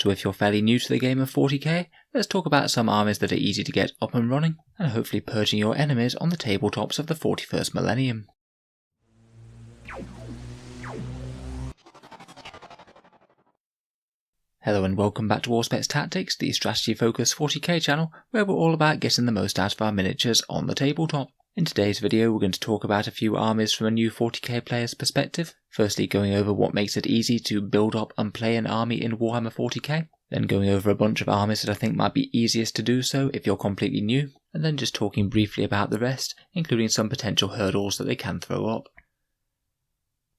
So if you're fairly new to the game of 40k, let's talk about some armies that are easy to get up and running, and hopefully purging your enemies on the tabletops of the 41st millennium. Hello and welcome back to Auspex Tactics, the strategy focused 40k channel, where we're all about getting the most out of our miniatures on the tabletop. In today's video we're going to talk about a few armies from a new 40k player's perspective, firstly going over what makes it easy to build up and play an army in Warhammer 40k, then going over a bunch of armies that I think might be easiest to do so if you're completely new, and then just talking briefly about the rest, including some potential hurdles that they can throw up.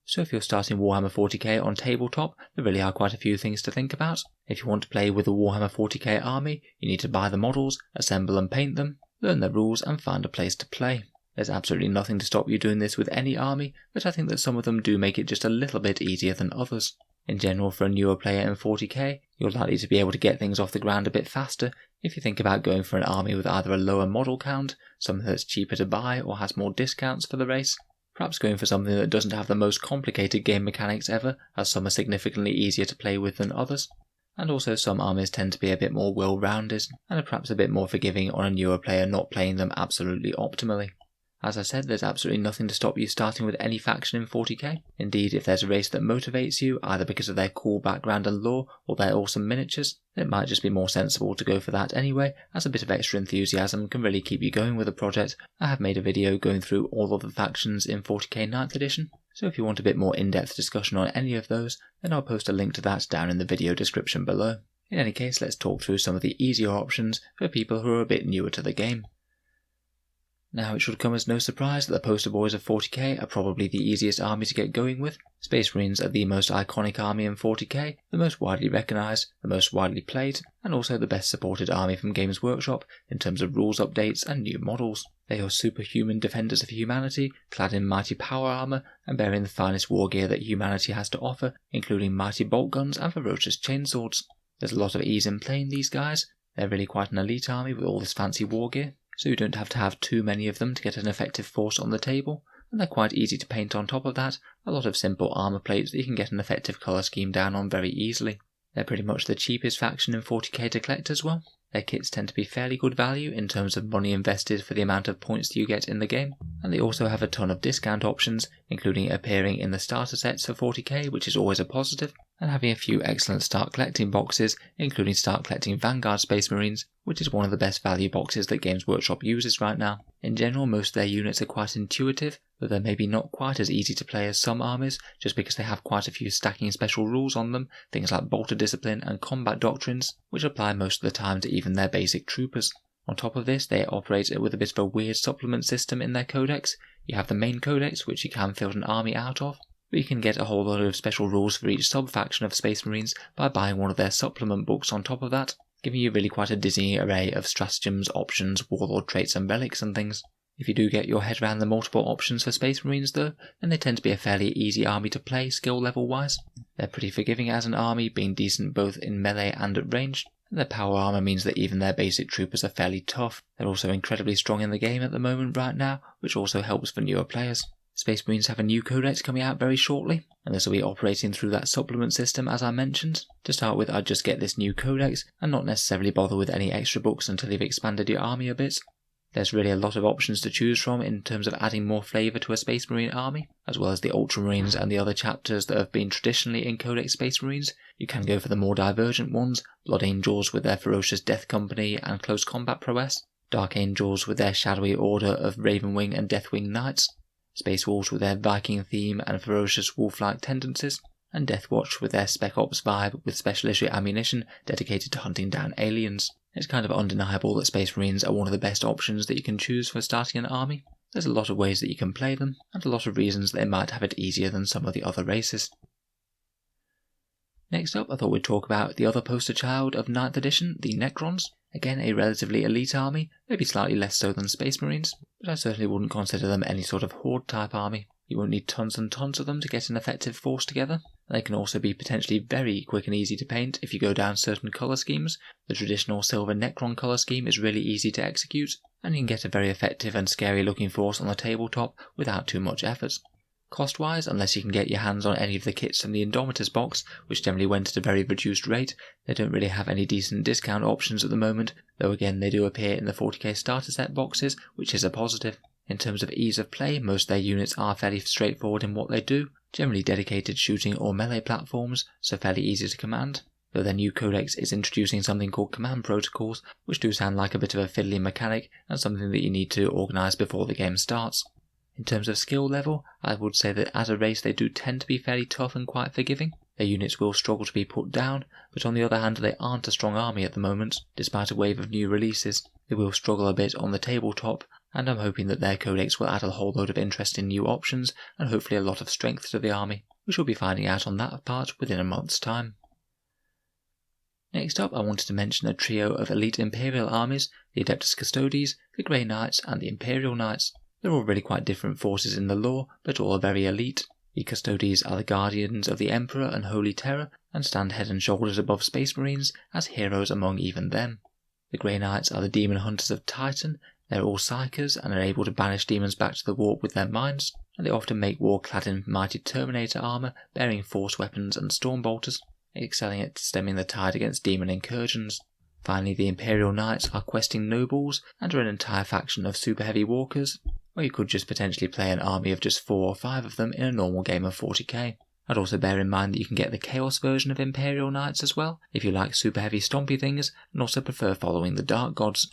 So if you're starting Warhammer 40k on tabletop, there really are quite a few things to think about. If you want to play with a Warhammer 40k army, you need to buy the models, assemble and paint them, learn the rules and find a place to play. There's absolutely nothing to stop you doing this with any army, but I think that some of them do make it just a little bit easier than others. In general, for a newer player in 40k, you're likely to be able to get things off the ground a bit faster if you think about going for an army with either a lower model count, something that's cheaper to buy or has more discounts for the race. Perhaps going for something that doesn't have the most complicated game mechanics ever, as some are significantly easier to play with than others. And also some armies tend to be a bit more well-rounded, and are perhaps a bit more forgiving on a newer player not playing them absolutely optimally. As I said, there's absolutely nothing to stop you starting with any faction in 40k. Indeed, if there's a race that motivates you, either because of their cool background and lore, or their awesome miniatures, it might just be more sensible to go for that anyway, as a bit of extra enthusiasm can really keep you going with a project. I have made a video going through all of the factions in 40k 9th edition, so if you want a bit more in-depth discussion on any of those, then I'll post a link to that down in the video description below. In any case, let's talk through some of the easier options for people who are a bit newer to the game. Now, it should come as no surprise that the poster boys of 40k are probably the easiest army to get going with. Space Marines are the most iconic army in 40k, the most widely recognised, the most widely played, and also the best supported army from Games Workshop in terms of rules updates and new models. They are superhuman defenders of humanity, clad in mighty power armour and bearing the finest war gear that humanity has to offer, including mighty bolt guns and ferocious chainswords. There's a lot of ease in playing these guys. They're really quite an elite army with all this fancy war gear, so you don't have to have too many of them to get an effective force on the table, and they're quite easy to paint on top of that, a lot of simple armour plates that you can get an effective colour scheme down on very easily. They're pretty much the cheapest faction in 40k to collect as well. Their kits tend to be fairly good value in terms of money invested for the amount of points that you get in the game, and they also have a ton of discount options, including appearing in the starter sets for 40k, which is always a positive, and having a few excellent start collecting boxes, including start collecting Vanguard Space Marines, which is one of the best value boxes that Games Workshop uses right now. In general, most of their units are quite intuitive, though they're maybe not quite as easy to play as some armies, just because they have quite a few stacking special rules on them, things like Bolter Discipline and Combat Doctrines, which apply most of the time to even their basic troopers. On top of this, they operate with a bit of a weird supplement system in their codex. You have the main codex, which you can field an army out of, but you can get a whole lot of special rules for each sub-faction of Space Marines by buying one of their supplement books on top of that, giving you really quite a dizzying array of stratagems, options, warlord traits and relics and things. If you do get your head around the multiple options for Space Marines though, then they tend to be a fairly easy army to play skill level wise. They're pretty forgiving as an army, being decent both in melee and at range, and their power armour means that even their basic troopers are fairly tough. They're also incredibly strong in the game at the moment right now, which also helps for newer players. Space Marines have a new codex coming out very shortly, and this will be operating through that supplement system as I mentioned. To start with, I'd just get this new codex and not necessarily bother with any extra books until you've expanded your army a bit. There's really a lot of options to choose from in terms of adding more flavour to a Space Marine army, as well as the Ultramarines and the other chapters that have been traditionally in Codex Space Marines. You can go for the more divergent ones, Blood Angels with their ferocious Death Company and close combat prowess, Dark Angels with their shadowy order of Ravenwing and Deathwing Knights, Space Wolves with their Viking theme and ferocious wolf-like tendencies, and Death Watch with their Spec Ops vibe with special issue ammunition dedicated to hunting down aliens. It's kind of undeniable that Space Marines are one of the best options that you can choose for starting an army. There's a lot of ways that you can play them, and a lot of reasons they might have it easier than some of the other races. Next up, I thought we'd talk about the other poster child of 9th edition, the Necrons. Again, a relatively elite army, maybe slightly less so than Space Marines, but I certainly wouldn't consider them any sort of horde type army. You won't need tons and tons of them to get an effective force together. They can also be potentially very quick and easy to paint if you go down certain colour schemes. The traditional silver Necron colour scheme is really easy to execute, and you can get a very effective and scary looking force on the tabletop without too much effort. Cost-wise, unless you can get your hands on any of the kits from the Indomitors box, which generally went at a very reduced rate, they don't really have any decent discount options at the moment, though again they do appear in the 40k starter set boxes, which is a positive. In terms of ease of play, most of their units are fairly straightforward in what they do, generally dedicated shooting or melee platforms, so fairly easy to command, though their new codex is introducing something called command protocols, which do sound like a bit of a fiddly mechanic and something that you need to organise before the game starts. In terms of skill level, I would say that as a race they do tend to be fairly tough and quite forgiving. Their units will struggle to be put down, but on the other hand they aren't a strong army at the moment, despite a wave of new releases. They will struggle a bit on the tabletop, and I'm hoping that their codex will add a whole load of interesting new options, and hopefully a lot of strength to the army. We shall be finding out on that part within a month's time. Next up I wanted to mention a trio of elite Imperial armies, the Adeptus Custodes, the Grey Knights and the Imperial Knights. They're all really quite different forces in the lore, but all are very elite. The Custodes are the guardians of the Emperor and Holy Terror, and stand head and shoulders above Space Marines, as heroes among even them. The Grey Knights are the demon hunters of Titan. They're all psychers, and are able to banish demons back to the warp with their minds, and they often make war clad in mighty Terminator armour, bearing force weapons and stormbolters, excelling at stemming the tide against demon incursions. Finally, the Imperial Knights are questing nobles, and are an entire faction of super heavy walkers, or you could just potentially play an army of just 4 or 5 of them in a normal game of 40k. I'd also bear in mind that you can get the Chaos version of Imperial Knights as well, if you like super heavy stompy things, and also prefer following the Dark Gods.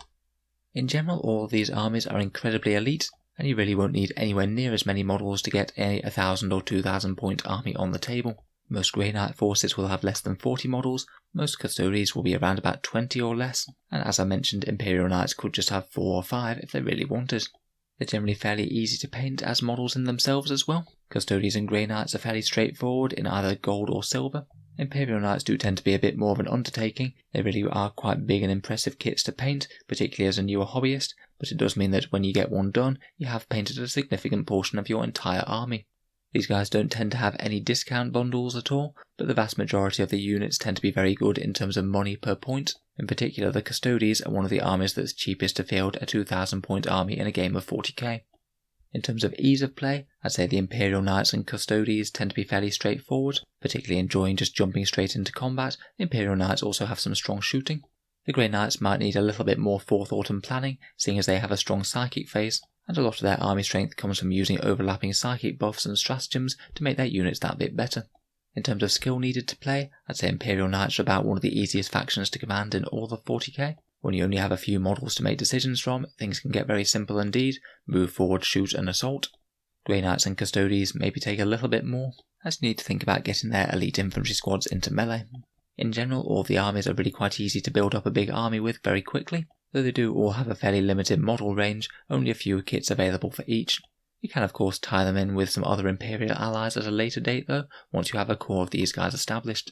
In general, all of these armies are incredibly elite, and you really won't need anywhere near as many models to get a 1000 or 2000 point army on the table. Most Grey Knight forces will have less than 40 models, most Custodes will be around about 20 or less, and as I mentioned, Imperial Knights could just have 4 or 5 if they really wanted. They're generally fairly easy to paint as models in themselves as well. Custodes and Grey Knights are fairly straightforward in either gold or silver. Imperial Knights do tend to be a bit more of an undertaking. They really are quite big and impressive kits to paint, particularly as a newer hobbyist, but it does mean that when you get one done, you have painted a significant portion of your entire army. These guys don't tend to have any discount bundles at all, but the vast majority of the units tend to be very good in terms of money per point. In particular, the Custodes are one of the armies that's cheapest to field a 2000 point army in a game of 40k. In terms of ease of play, I'd say the Imperial Knights and Custodes tend to be fairly straightforward, particularly enjoying just jumping straight into combat. The Imperial Knights also have some strong shooting. The Grey Knights might need a little bit more forethought and planning, seeing as they have a strong psychic phase, and a lot of their army strength comes from using overlapping psychic buffs and stratagems to make their units that bit better. In terms of skill needed to play, I'd say Imperial Knights are about one of the easiest factions to command in all of 40k. When you only have a few models to make decisions from, things can get very simple indeed: move forward, shoot and assault. Grey Knights and Custodes maybe take a little bit more, as you need to think about getting their elite infantry squads into melee. In general, all of the armies are really quite easy to build up a big army with very quickly, though they do all have a fairly limited model range, only a few kits available for each. You can of course tie them in with some other Imperial allies at a later date though, once you have a core of these guys established.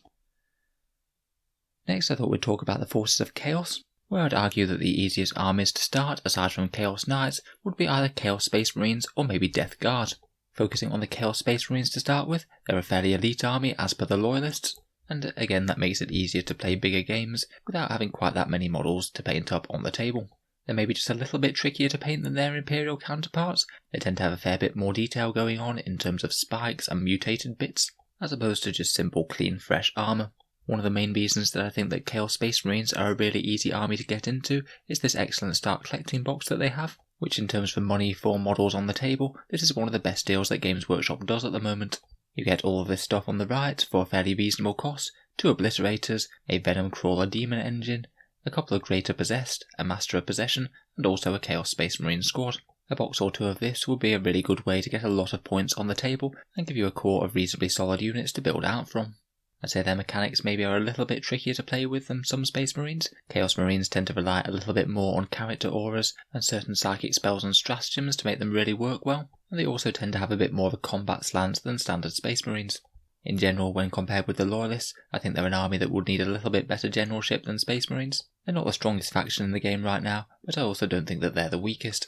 Next I thought we'd talk about the forces of Chaos, where I'd argue that the easiest armies to start, aside from Chaos Knights, would be either Chaos Space Marines or maybe Death Guard. Focusing on the Chaos Space Marines to start with, they're a fairly elite army as per the Loyalists, and again that makes it easier to play bigger games without having quite that many models to paint up on the table. They're maybe just a little bit trickier to paint than their Imperial counterparts. They tend to have a fair bit more detail going on in terms of spikes and mutated bits, as opposed to just simple clean fresh armour. One of the main reasons that I think that Chaos Space Marines are a really easy army to get into is this excellent start collecting box that they have, which in terms of money for models on the table, this is one of the best deals that Games Workshop does at the moment. You get all of this stuff on the right for a fairly reasonable cost: 2 Obliterators, a Venom Crawler Demon Engine, a couple of Greater Possessed, a Master of Possession, and also a Chaos Space Marine squad. A box or 2 of this would be a really good way to get a lot of points on the table and give you a core of reasonably solid units to build out from. I'd say their mechanics maybe are a little bit trickier to play with than some Space Marines. Chaos Marines tend to rely a little bit more on character auras and certain psychic spells and stratagems to make them really work well, and they also tend to have a bit more of a combat slant than standard Space Marines. In general, when compared with the Loyalists, I think they're an army that would need a little bit better generalship than Space Marines. They're not the strongest faction in the game right now, but I also don't think that they're the weakest.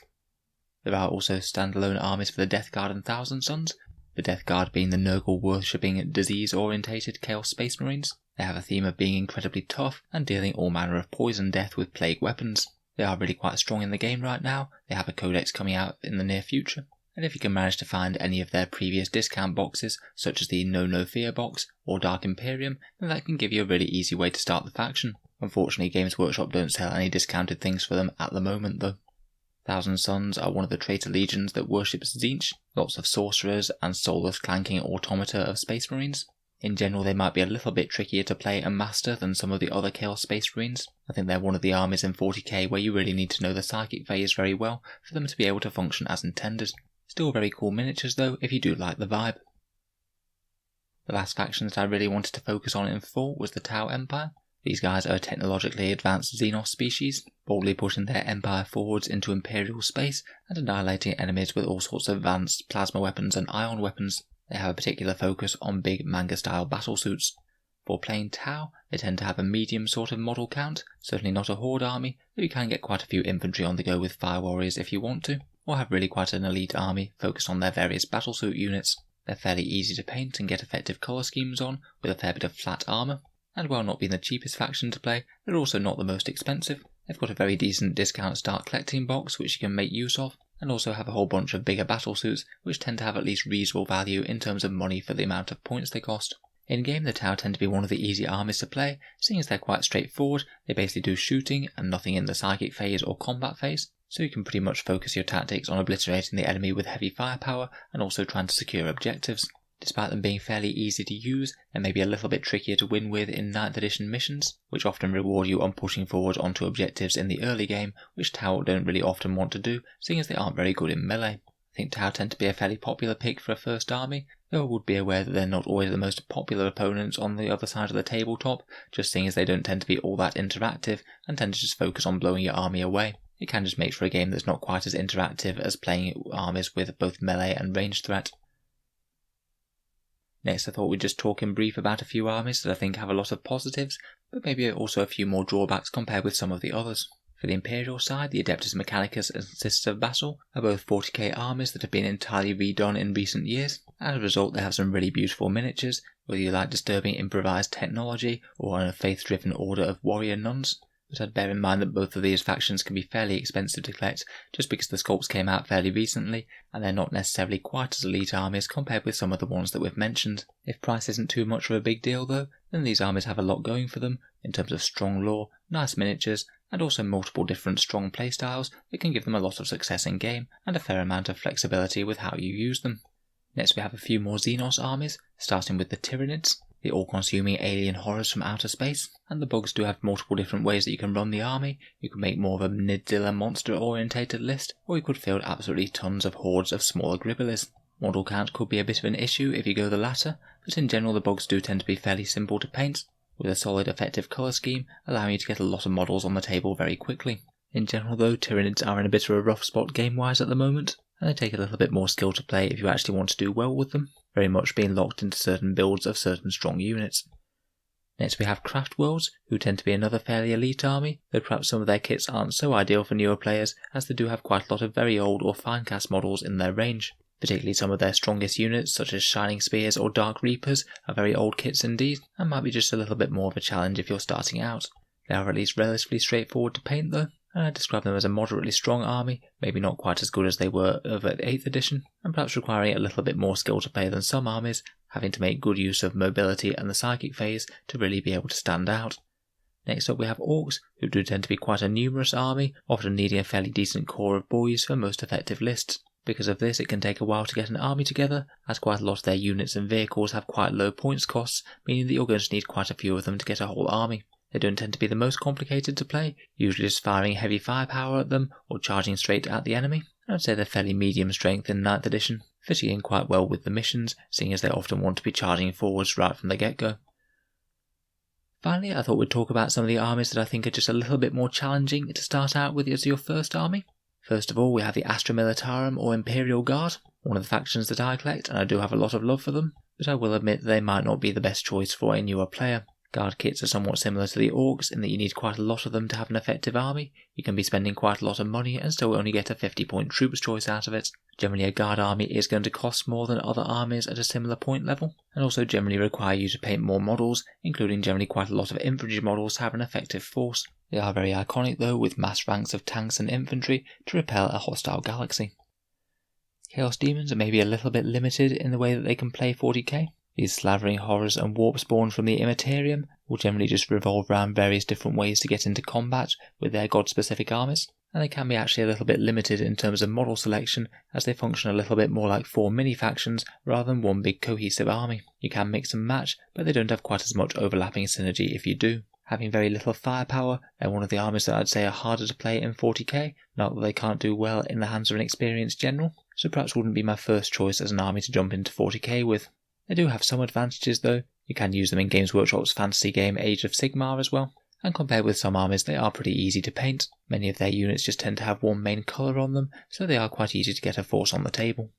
There are also standalone armies for the Death Guard and Thousand Sons, the Death Guard being the Nurgle worshipping disease-orientated Chaos Space Marines. They have a theme of being incredibly tough and dealing all manner of poison death with plague weapons. They are really quite strong in the game right now. They have a codex coming out in the near future. and if you can manage to find any of their previous discount boxes, such as the No Fear box or Dark Imperium, then that can give you a really easy way to start the faction. Unfortunately, Games Workshop don't sell any discounted things for them at the moment though. Thousand Sons are one of the traitor legions that worships Tzeentch, lots of sorcerers and soulless clanking automata of Space Marines. In general, they might be a little bit trickier to play and master than some of the other Chaos Space Marines. I think they're one of the armies in 40k where you really need to know the psychic phase very well for them to be able to function as intended. Still very cool miniatures though, if you do like the vibe. The last faction that I really wanted to focus on in full was the Tau Empire. These guys are a technologically advanced Xenos species, boldly pushing their empire forwards into Imperial space and annihilating enemies with all sorts of advanced plasma weapons and ion weapons. They have a particular focus on big manga-style battlesuits. For playing Tau, they tend to have a medium sort of model count, certainly not a horde army, though you can get quite a few infantry on the go with fire warriors if you want to, or have really quite an elite army focused on their various battlesuit units. They're fairly easy to paint and get effective colour schemes on, with a fair bit of flat armour, and while not being the cheapest faction to play, they're also not the most expensive. They've got a very decent discount start collecting box which you can make use of, and also have a whole bunch of bigger battlesuits which tend to have at least reasonable value in terms of money for the amount of points they cost. In game, the Tau tend to be one of the easy armies to play, seeing as they're quite straightforward. They basically do shooting and nothing in the psychic phase or combat phase, so you can pretty much focus your tactics on obliterating the enemy with heavy firepower and also trying to secure objectives. Despite them being fairly easy to use, they may be a little bit trickier to win with in 9th edition missions, which often reward you on pushing forward onto objectives in the early game, which Tau don't really often want to do, seeing as they aren't very good in melee. I think Tau tend to be a fairly popular pick for a first army, though I would be aware that they're not always the most popular opponents on the other side of the tabletop, just seeing as they don't tend to be all that interactive and tend to just focus on blowing your army away. It can just make for a game that's not quite as interactive as playing armies with both melee and ranged threat. Next, I thought we'd just talk in brief about a few armies that I think have a lot of positives, but maybe also a few more drawbacks compared with some of the others. For the Imperial side, the Adeptus Mechanicus and Sisters of Battle are both 40k armies that have been entirely redone in recent years. As a result, they have some really beautiful miniatures, whether you like disturbing improvised technology or on a faith-driven order of warrior nuns. But I'd bear in mind that both of these factions can be fairly expensive to collect just because the sculpts came out fairly recently and they're not necessarily quite as elite armies compared with some of the ones that we've mentioned. If price isn't too much of a big deal though, then these armies have a lot going for them in terms of strong lore, nice miniatures, and also multiple different strong playstyles that can give them a lot of success in game and a fair amount of flexibility with how you use them. Next we have a few more Xenos armies, starting with the Tyranids, the all-consuming alien horrors from outer space, and the bugs do have multiple different ways that you can run the army. You can make more of a Nidzilla monster-orientated list, or you could field absolutely tons of hordes of smaller Gribbulis. Model count could be a bit of an issue if you go the latter, but in general the bugs do tend to be fairly simple to paint, with a solid effective colour scheme allowing you to get a lot of models on the table very quickly. In general though, Tyranids are in a bit of a rough spot game-wise at the moment, and they take a little bit more skill to play if you actually want to do well with them, very much being locked into certain builds of certain strong units. Next we have Craft Worlds, who tend to be another fairly elite army, though perhaps some of their kits aren't so ideal for newer players, as they do have quite a lot of very old or fine cast models in their range. Particularly some of their strongest units, such as Shining Spears or Dark Reapers, are very old kits indeed, and might be just a little bit more of a challenge if you're starting out. They are at least relatively straightforward to paint though, and I describe them as a moderately strong army, maybe not quite as good as they were over at 8th edition, and perhaps requiring a little bit more skill to play than some armies, having to make good use of mobility and the psychic phase to really be able to stand out. Next up we have Orcs, who do tend to be quite a numerous army, often needing a fairly decent core of boys for most effective lists. Because of this, it can take a while to get an army together, as quite a lot of their units and vehicles have quite low points costs, meaning that you're going to need quite a few of them to get a whole army. They don't tend to be the most complicated to play, usually just firing heavy firepower at them or charging straight at the enemy. I'd say they're fairly medium strength in 9th edition, fitting in quite well with the missions, seeing as they often want to be charging forwards right from the get-go. Finally, I thought we'd talk about some of the armies that I think are just a little bit more challenging to start out with as your first army. First of all, we have the Astra Militarum or Imperial Guard, one of the factions that I collect, and I do have a lot of love for them, but I will admit that they might not be the best choice for a newer player. Guard kits are somewhat similar to the Orcs in that you need quite a lot of them to have an effective army. You can be spending quite a lot of money and still only get a 50-point troops choice out of it. Generally a Guard army is going to cost more than other armies at a similar point level, and also generally require you to paint more models, including generally quite a lot of infantry models to have an effective force. They are very iconic though, with mass ranks of tanks and infantry to repel a hostile galaxy. Chaos Demons are maybe a little bit limited in the way that they can play 40k. These slavering horrors and warp spawn from the Immaterium will generally just revolve around various different ways to get into combat with their god-specific armies, and they can be actually a little bit limited in terms of model selection, as they function a little bit more like 4 mini-factions rather than one big cohesive army. You can mix and match, but they don't have quite as much overlapping synergy if you do. Having very little firepower, they're one of the armies that I'd say are harder to play in 40k, not that they can't do well in the hands of an experienced general, so perhaps wouldn't be my first choice as an army to jump into 40k with. They do have some advantages though. You can use them in Games Workshop's fantasy game Age of Sigmar as well, and compared with some armies they are pretty easy to paint. Many of their units just tend to have one main colour on them, so they are quite easy to get a force on the table.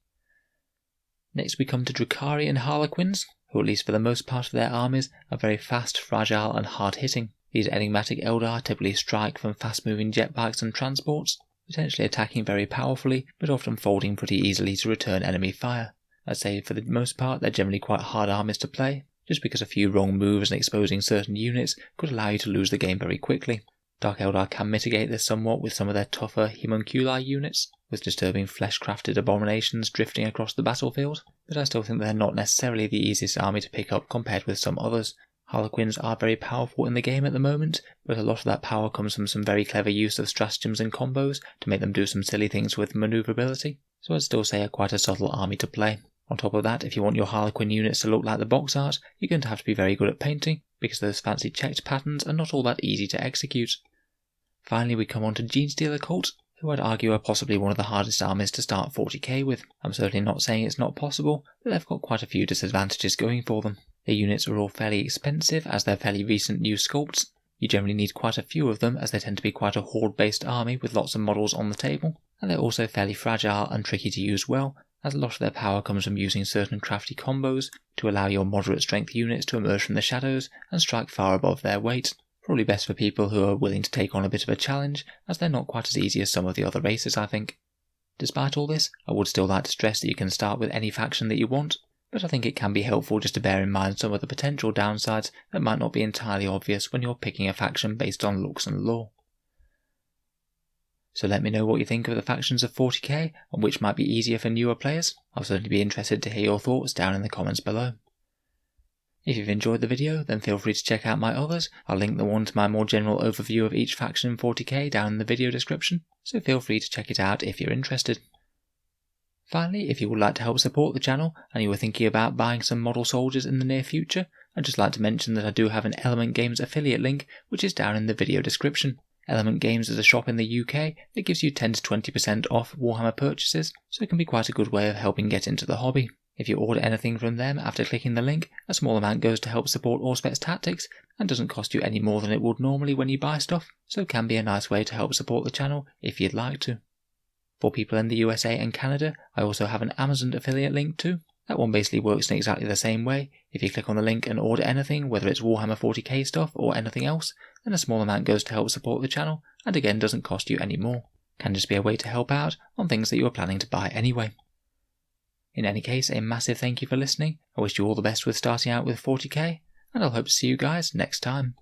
Next we come to Drukhari and Harlequins, who at least for the most part of their armies are very fast, fragile and hard hitting. These enigmatic Eldar typically strike from fast moving jetbikes and transports, potentially attacking very powerfully, but often folding pretty easily to return enemy fire. I'd say for the most part they're generally quite hard armies to play, just because a few wrong moves and exposing certain units could allow you to lose the game very quickly. Dark Eldar can mitigate this somewhat with some of their tougher homunculi units, with disturbing flesh-crafted abominations drifting across the battlefield, but I still think they're not necessarily the easiest army to pick up compared with some others. Harlequins are very powerful in the game at the moment, but a lot of that power comes from some very clever use of stratagems and combos to make them do some silly things with manoeuvrability, so I'd still say quite a subtle army to play. On top of that, if you want your Harlequin units to look like the box art, you're going to have to be very good at painting, because those fancy checked patterns are not all that easy to execute. Finally we come on to Genestealer Cult, who I'd argue are possibly one of the hardest armies to start 40k with. I'm certainly not saying it's not possible, but they've got quite a few disadvantages going for them. Their units are all fairly expensive as they're fairly recent new sculpts. You generally need quite a few of them as they tend to be quite a horde-based army with lots of models on the table, and they're also fairly fragile and tricky to use well, as a lot of their power comes from using certain crafty combos to allow your moderate strength units to emerge from the shadows and strike far above their weight. Probably best for people who are willing to take on a bit of a challenge, as they're not quite as easy as some of the other races, I think. Despite all this, I would still like to stress that you can start with any faction that you want, but I think it can be helpful just to bear in mind some of the potential downsides that might not be entirely obvious when you're picking a faction based on looks and lore. So let me know what you think of the factions of 40k and which might be easier for newer players. I'll certainly be interested to hear your thoughts down in the comments below. If you've enjoyed the video, then feel free to check out my others. I'll link the one to my more general overview of each faction in 40k down in the video description, so feel free to check it out if you're interested. Finally, if you would like to help support the channel and you were thinking about buying some model soldiers in the near future, I'd just like to mention that I do have an Element Games affiliate link, which is down in the video description. Element Games is a shop in the UK that gives you 10 to 20% off Warhammer purchases, so it can be quite a good way of helping get into the hobby. If you order anything from them after clicking the link, a small amount goes to help support Auspex Tactics and doesn't cost you any more than it would normally when you buy stuff, so it can be a nice way to help support the channel if you'd like to. For people in the USA and Canada, I also have an Amazon affiliate link too. That one basically works in exactly the same way. If you click on the link and order anything, whether it's Warhammer 40k stuff or anything else, then a small amount goes to help support the channel, and again doesn't cost you any more. Can just be a way to help out on things that you are planning to buy anyway. In any case, a massive thank you for listening. I wish you all the best with starting out with 40k, and I'll hope to see you guys next time.